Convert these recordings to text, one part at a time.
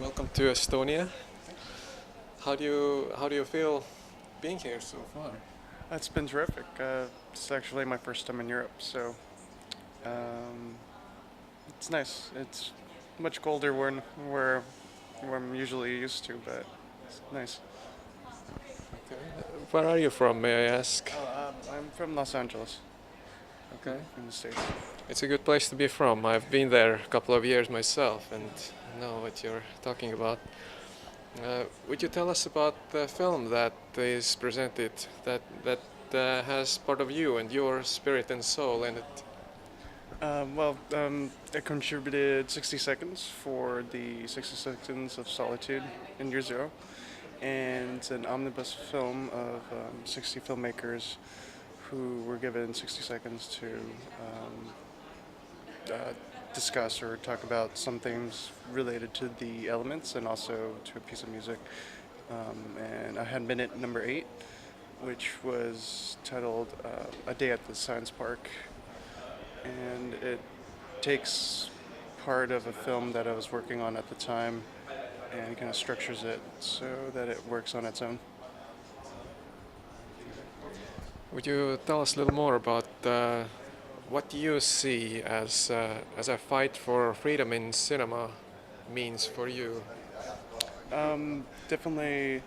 Welcome to Estonia. How do you feel being here so far? It's been terrific. It's actually my first time in Europe, so um, it's nice. It's much colder where where I'm usually used to, but it's nice. Okay. Where are you from, may I ask? I'm from Los Angeles, Okay. in the States. It's a good place to be from. I've been there a couple of years myself and know what you're talking about. Would you tell us about the film that is presented that has part of you and your spirit and soul in it? I contributed 60 seconds for the 60 Seconds of Solitude in Year Zero, and it's an omnibus film of 60 filmmakers who were given 60 seconds to uh, discuss or talk about some things related to the elements and also to a piece of music. And I had minute number 8, which was titled A Day at the Science Park. And it takes part of a film that I was working on at the time and kind of structures it so that it works on its own. Would you tell us a little more about what you see as a fight for freedom in cinema means for you? Definitely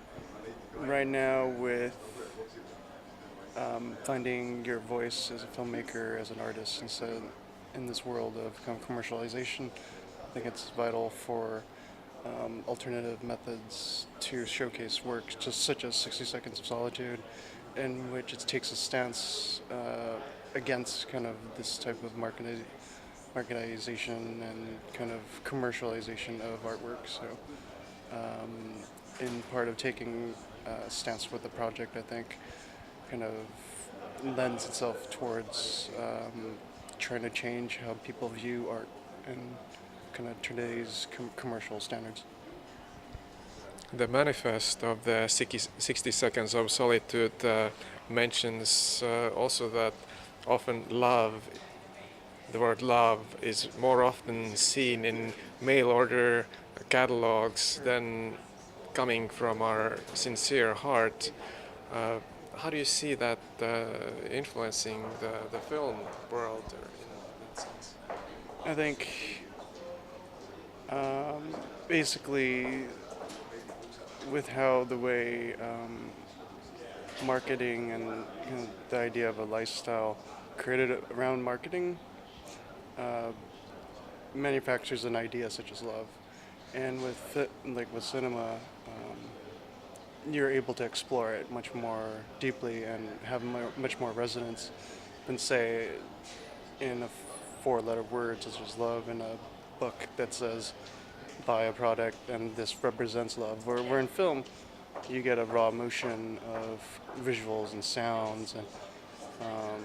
right now with finding your voice as a filmmaker, as an artist, instead in this world of kind of commercialization. I think it's vital for alternative methods to showcase works just such as 60 Seconds of Solitude, in which it takes a stance against kind of this type of marketization and kind of commercialization of artwork. So, in part of taking a stance with the project, I think kind of lends itself towards trying to change how people view art and kind of today's commercial standards. The manifest of the 60 Seconds of Solitude mentions also that often the word love, is more often seen in mail order catalogs than coming from our sincere heart. Uh, how do you see that influencing the film world in that sense? I think um, basically with how the way marketing and the idea of a lifestyle created around marketing uh, manufactures an idea such as love, and with cinema, you're able to explore it much more deeply and have much more resonance than say in a four-letter word such as love in a book that says buy a product and this represents love. Where in film, you get a raw emotion of visuals and sounds, and um,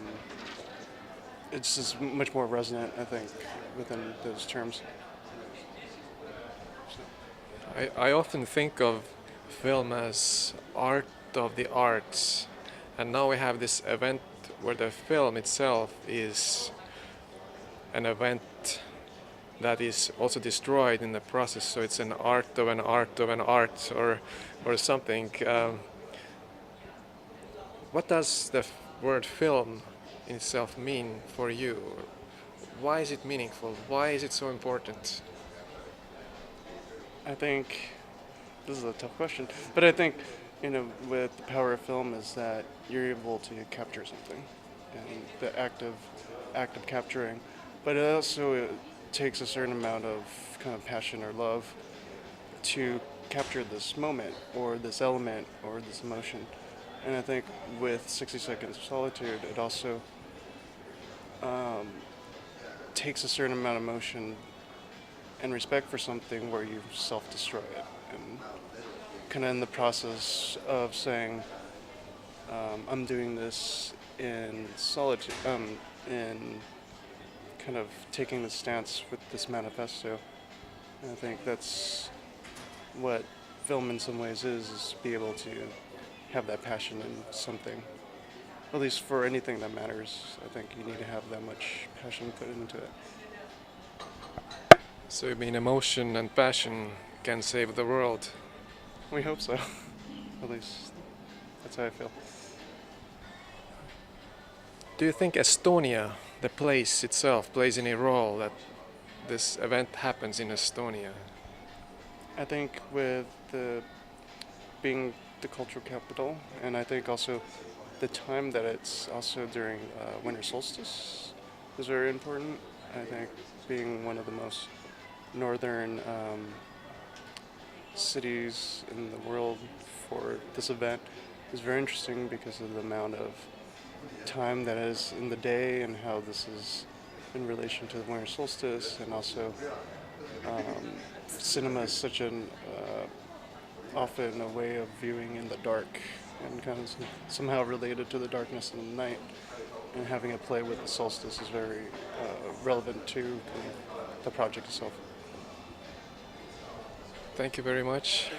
it's just much more resonant, I think, within those terms. I often think of film as art of the arts, and now we have this event where the film itself is an event that is also destroyed in the process. So it's an art of an art of an art, or something. What does the word film in itself mean for you? Why is it meaningful? Why is it so important? I think this is a tough question, but I think with the power of film is that you're able to capture something, and the act of capturing, but it also takes a certain amount of kind of passion or love to capture this moment or this element or this emotion. And I think with 60 Seconds of Solitude, it also um, takes a certain amount of emotion and respect for something where you self-destroy it, and kind of in the process of saying, I'm doing this in solitude, in kind of taking the stance with this manifesto. And I think that's what film in some ways is be able to have that passion in something. At least for anything that matters, I think you need to have that much passion put into it. So you mean emotion and passion can save the world. We hope so. At least that's how I feel. Do you think Estonia, the place itself, plays any role that this event happens in Estonia? I think with the being the cultural capital, and I think also the time that it's also during winter solstice is very important. I think being one of the most northern cities in the world for this event is very interesting because of the amount of time that is in the day and how this is in relation to the winter solstice, and also cinema is such an often a way of viewing in the dark and kind of somehow related to the darkness in the night, and having it play with the solstice is very relevant to the project itself. Thank you very much.